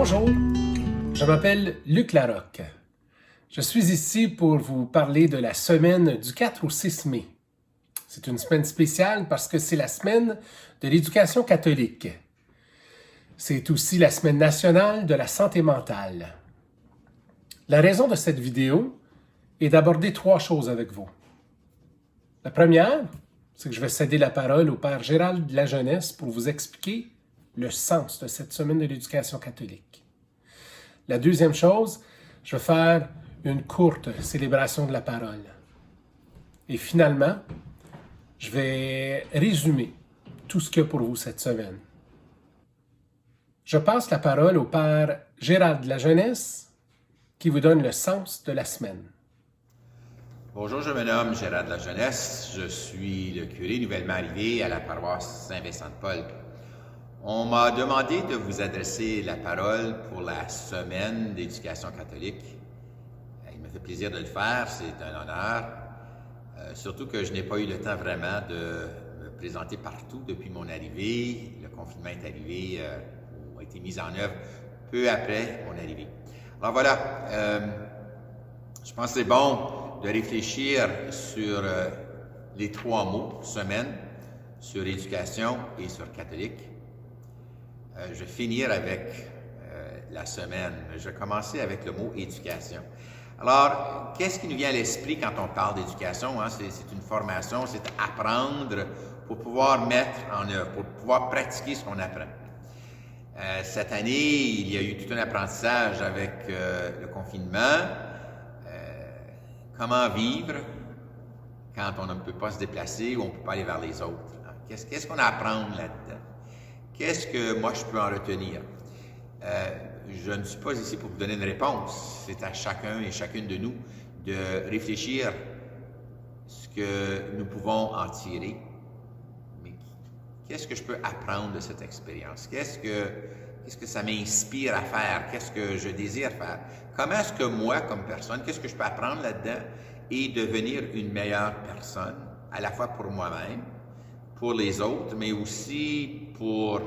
Bonjour, je m'appelle Luc Larocque. Je suis ici pour vous parler de la semaine du 4 au 6 mai. C'est une semaine spéciale parce que c'est la semaine de l'éducation catholique. C'est aussi la semaine nationale de la santé mentale. La raison de cette vidéo est d'aborder 3 choses avec vous. La première, c'est que je vais céder la parole au Père Gérald de la Jeunesse pour vous expliquer le sens de cette semaine de l'éducation catholique. La deuxième chose, je vais faire une courte célébration de la parole. Et finalement, je vais résumer tout ce qu'il y a pour vous cette semaine. Je passe la parole au Père Gérald de la Jeunesse qui vous donne le sens de la semaine. Bonjour, je me nomme Gérald de la Jeunesse. Je suis le curé nouvellement arrivé à la paroisse Saint-Vincent-de-Paul. On m'a demandé de vous adresser la parole pour la semaine d'éducation catholique. Il me fait plaisir de le faire, c'est un honneur. Surtout que je n'ai pas eu le temps vraiment de me présenter partout depuis mon arrivée. Le confinement est arrivé, a été mis en œuvre peu après mon arrivée. Alors voilà, je pense que c'est bon de réfléchir sur les 3 mots, semaine, sur éducation et sur catholique. Je vais finir avec la semaine. Je vais commencer avec le mot éducation. Alors, qu'est-ce qui nous vient à l'esprit quand on parle d'éducation? Hein? C'est une formation, c'est apprendre pour pouvoir mettre en œuvre, pour pouvoir pratiquer ce qu'on apprend. Cette année, il y a eu tout un apprentissage avec le confinement. Comment vivre quand on ne peut pas se déplacer ou on ne peut pas aller vers les autres? Hein? Qu'est-ce qu'on a à apprendre là-dedans? Qu'est-ce que moi je peux en retenir? Je ne suis pas ici pour vous donner une réponse. C'est à chacun et chacune de nous de réfléchir ce que nous pouvons en tirer. Mais qu'est-ce que je peux apprendre de cette expérience? Qu'est-ce que ça m'inspire à faire? Qu'est-ce que je désire faire? Comment est-ce que moi, comme personne, qu'est-ce que je peux apprendre là-dedans et devenir une meilleure personne, à la fois pour moi-même, pour les autres, mais aussi pour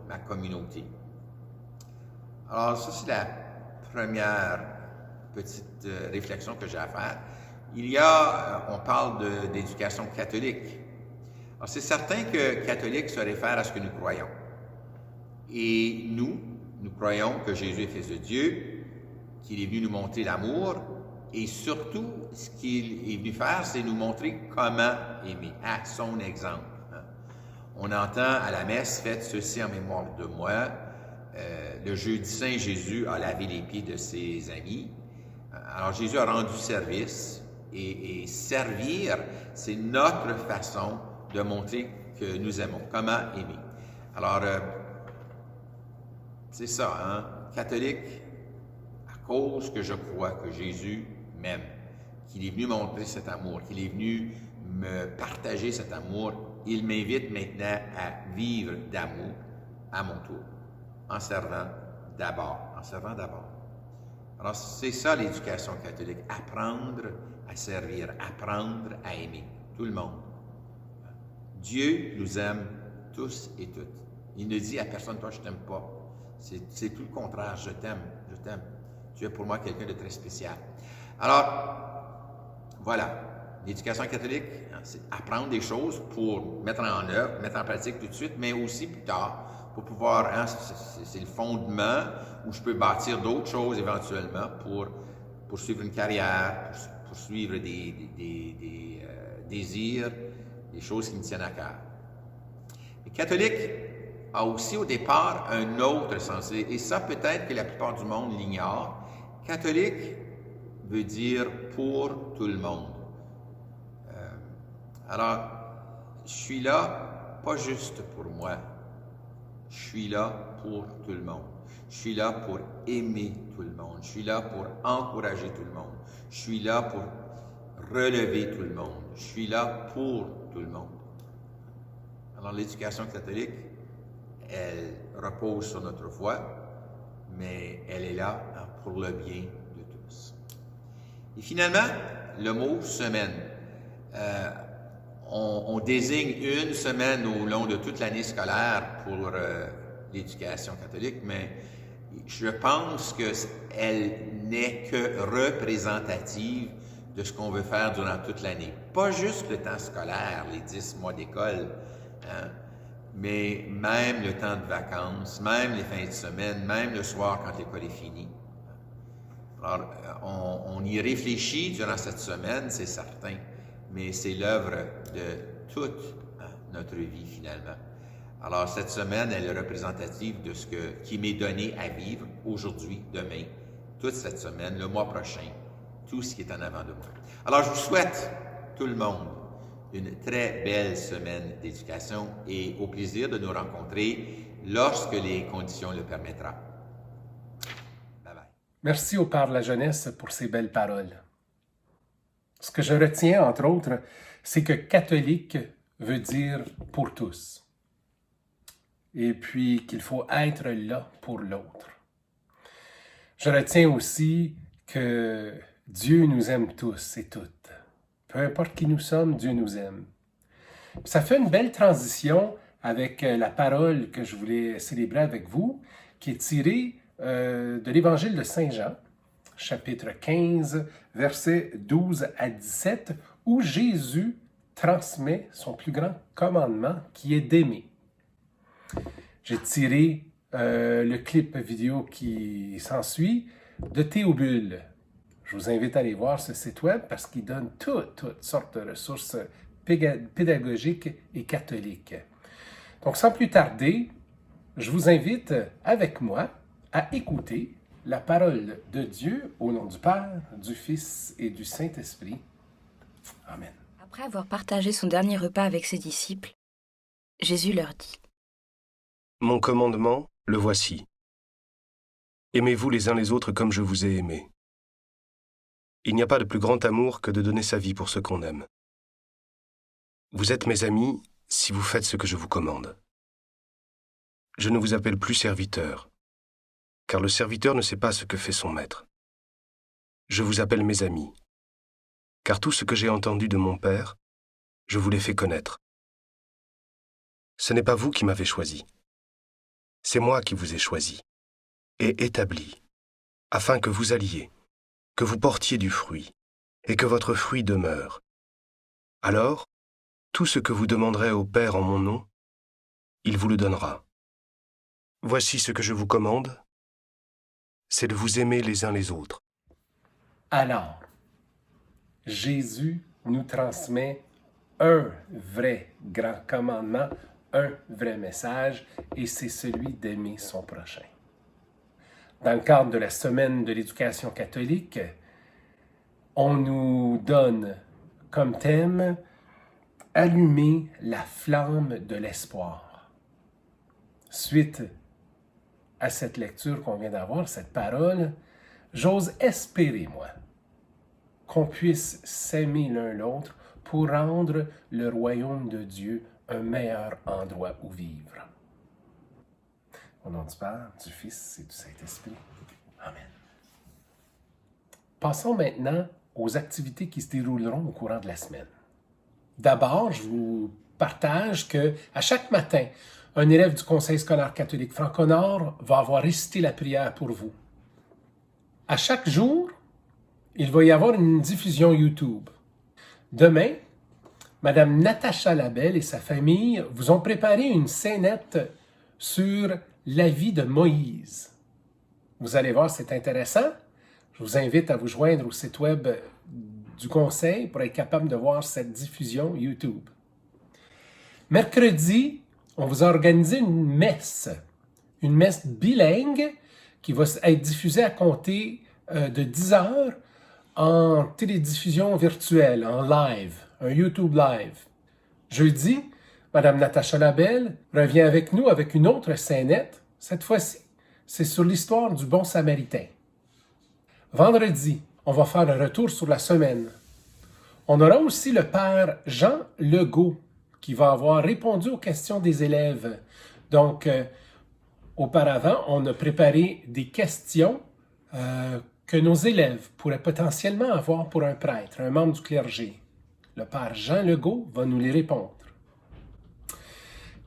ma communauté. Alors, ça, c'est la première petite réflexion que j'ai à faire. On parle d'éducation catholique. Alors, c'est certain que catholique se réfère à ce que nous croyons. Et nous croyons que Jésus est Fils de Dieu, qu'il est venu nous montrer l'amour, et surtout, ce qu'il est venu faire, c'est nous montrer comment aimer, à son exemple. On entend à la messe, faites ceci en mémoire de moi. Le jeudi saint, Jésus a lavé les pieds de ses amis. Alors Jésus a rendu service et servir, c'est notre façon de montrer que nous aimons. Comment aimer? Alors, c'est ça, hein? Catholique, à cause que je crois que Jésus m'aime, qu'il est venu montrer cet amour, qu'il est venu me partager cet amour, il m'invite maintenant à vivre d'amour à mon tour, en servant d'abord. Alors, c'est ça l'éducation catholique, apprendre à servir, apprendre à aimer tout le monde. Dieu nous aime tous et toutes. Il ne dit à personne, toi je t'aime pas. C'est tout le contraire, je t'aime. Tu es pour moi quelqu'un de très spécial. Alors, voilà. L'éducation catholique, c'est apprendre des choses pour mettre en œuvre, mettre en pratique tout de suite, mais aussi plus tard, pour pouvoir, c'est le fondement où je peux bâtir d'autres choses éventuellement pour suivre une carrière, pour suivre des désirs, des choses qui me tiennent à cœur. Le catholique a aussi au départ un autre sens, et ça peut-être que la plupart du monde l'ignore. Catholique veut dire pour tout le monde. Alors, je suis là, pas juste pour moi, je suis là pour tout le monde. Je suis là pour aimer tout le monde. Je suis là pour encourager tout le monde. Je suis là pour relever tout le monde. Je suis là pour tout le monde. Alors, l'éducation catholique, elle repose sur notre foi, mais elle est là pour le bien de tous. Et finalement, le mot semaine. On désigne une semaine au long de toute l'année scolaire pour l'éducation catholique, mais je pense qu'elle n'est que représentative de ce qu'on veut faire durant toute l'année. Pas juste le temps scolaire, les 10 mois d'école, hein, mais même le temps de vacances, même les fins de semaine, même le soir quand l'école est finie. Alors, on y réfléchit durant cette semaine, c'est certain, mais c'est l'œuvre de toute notre vie finalement. Alors, cette semaine, elle est représentative de ce qui m'est donné à vivre aujourd'hui, demain, toute cette semaine, le mois prochain, tout ce qui est en avant de moi. Alors, je vous souhaite, tout le monde, une très belle semaine d'éducation et au plaisir de nous rencontrer lorsque les conditions le permettront. Bye bye. Merci au Père de la Jeunesse pour ces belles paroles. Ce que je retiens, entre autres, c'est que catholique veut dire pour tous. Et puis qu'il faut être là pour l'autre. Je retiens aussi que Dieu nous aime tous et toutes. Peu importe qui nous sommes, Dieu nous aime. Ça fait une belle transition avec la parole que je voulais célébrer avec vous, qui est tirée de l'Évangile de Saint Jean, chapitre 15, versets 12 à 17, où Jésus transmet son plus grand commandement, qui est d'aimer. J'ai tiré le clip vidéo qui s'ensuit de Théobule. Je vous invite à aller voir ce site web parce qu'il donne toutes sortes de ressources pédagogiques et catholiques. Donc, sans plus tarder, je vous invite avec moi à écouter la parole de Dieu au nom du Père, du Fils et du Saint-Esprit. Amen. Après avoir partagé son dernier repas avec ses disciples, Jésus leur dit : Mon commandement, le voici. Aimez-vous les uns les autres comme je vous ai aimés. Il n'y a pas de plus grand amour que de donner sa vie pour ce qu'on aime. Vous êtes mes amis si vous faites ce que je vous commande. Je ne vous appelle plus serviteur, car le serviteur ne sait pas ce que fait son maître. Je vous appelle mes amis, car tout ce que j'ai entendu de mon Père, je vous l'ai fait connaître. Ce n'est pas vous qui m'avez choisi. C'est moi qui vous ai choisi et établi, afin que vous alliez, que vous portiez du fruit, et que votre fruit demeure. Alors, tout ce que vous demanderez au Père en mon nom, il vous le donnera. Voici ce que je vous commande, c'est de vous aimer les uns les autres. Alors, Jésus nous transmet un vrai grand commandement, un vrai message, et c'est celui d'aimer son prochain. Dans le cadre de la semaine de l'éducation catholique, on nous donne comme thème « Allumer la flamme de l'espoir ». Suite à cette lecture qu'on vient d'avoir, cette parole, j'ose espérer, moi, qu'on puisse s'aimer l'un l'autre pour rendre le royaume de Dieu un meilleur endroit où vivre. Au nom du Père, du Fils et du Saint-Esprit. Amen. Passons maintenant aux activités qui se dérouleront au courant de la semaine. D'abord, je vous partage qu'à chaque matin, un élève du Conseil scolaire catholique Franco-Nord va avoir récité la prière pour vous. À chaque jour, il va y avoir une diffusion YouTube. Demain, Madame Natacha Labelle et sa famille vous ont préparé une scénette sur la vie de Moïse. Vous allez voir, c'est intéressant. Je vous invite à vous joindre au site web du Conseil pour être capable de voir cette diffusion YouTube. Mercredi, on vous a organisé une messe bilingue qui va être diffusée à compter de 10 heures en télédiffusion virtuelle, en live, un YouTube live. Jeudi, Mme Natacha Labelle revient avec nous avec une autre scénette. Cette fois-ci, c'est sur l'histoire du bon samaritain. Vendredi, on va faire un retour sur la semaine. On aura aussi le père Jean Legault qui va avoir répondu aux questions des élèves. Donc, auparavant, on a préparé des questions que nos élèves pourraient potentiellement avoir pour un prêtre, un membre du clergé. Le père Jean Legault va nous les répondre.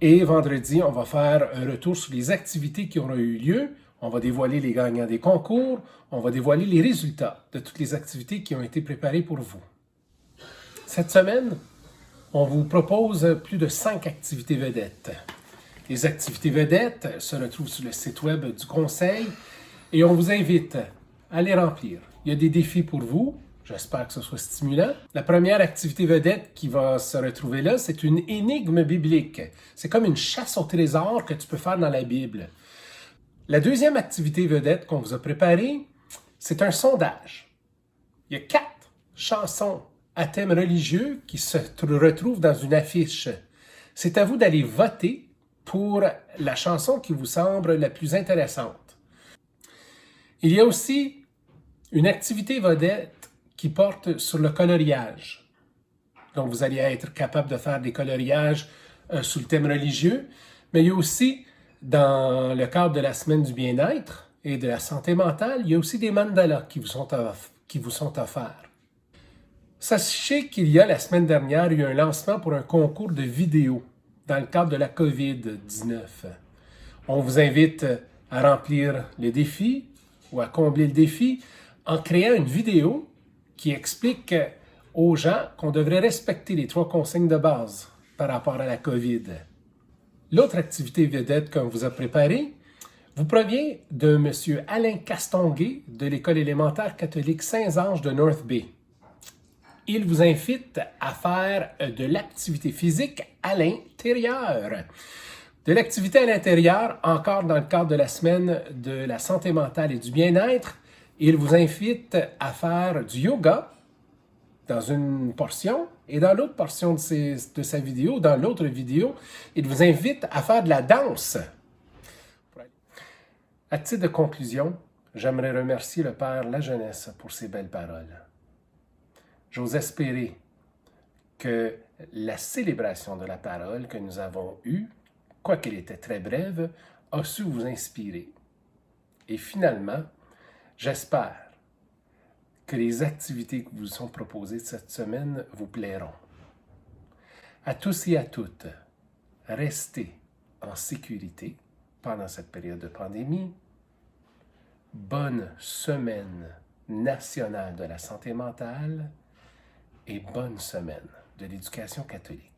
Et vendredi, on va faire un retour sur les activités qui auront eu lieu On va dévoiler les gagnants des concours, on va dévoiler les résultats de toutes les activités qui ont été préparées pour vous. Cette semaine, on vous propose plus de 5 activités vedettes. Les activités vedettes se retrouvent sur le site web du Conseil et on vous invite à les remplir. Il y a des défis pour vous. J'espère que ce soit stimulant. La première activité vedette qui va se retrouver là, c'est une énigme biblique. C'est comme une chasse au trésor que tu peux faire dans la Bible. La deuxième activité vedette qu'on vous a préparée, c'est un sondage. Il y a 4 chansons à thème religieux qui se retrouvent dans une affiche. C'est à vous d'aller voter pour la chanson qui vous semble la plus intéressante. Il y a aussi une activité vedette qui porte sur le coloriage. Donc, vous allez être capable de faire des coloriages sous le thème religieux, mais il y a aussi, dans le cadre de la semaine du bien-être et de la santé mentale, il y a aussi des mandalas qui vous sont offerts. Sachez qu'il y a, la semaine dernière, eu un lancement pour un concours de vidéos dans le cadre de la COVID-19. On vous invite à remplir le défi ou à combler le défi en créant une vidéo qui explique aux gens qu'on devrait respecter les 3 consignes de base par rapport à la COVID. L'autre activité vedette qu'on vous a préparée vous provient de M. Alain Castonguay de l'École élémentaire catholique Saint-Ange de North Bay. Il vous invite à faire de l'activité physique à l'intérieur. De l'activité à l'intérieur, encore dans le cadre de la semaine de la santé mentale et du bien-être, il vous invite à faire du yoga dans une portion et dans l'autre portion de sa vidéo, dans l'autre vidéo, il vous invite à faire de la danse. À titre de conclusion, j'aimerais remercier le Père La Jeunesse pour ses belles paroles. J'ose espérer que la célébration de la parole que nous avons eue, quoiqu'elle était très brève, a su vous inspirer. Et finalement, j'espère que les activités qui vous sont proposées cette semaine vous plairont. À tous et à toutes, restez en sécurité pendant cette période de pandémie. Bonne semaine nationale de la santé mentale et bonne semaine de l'éducation catholique.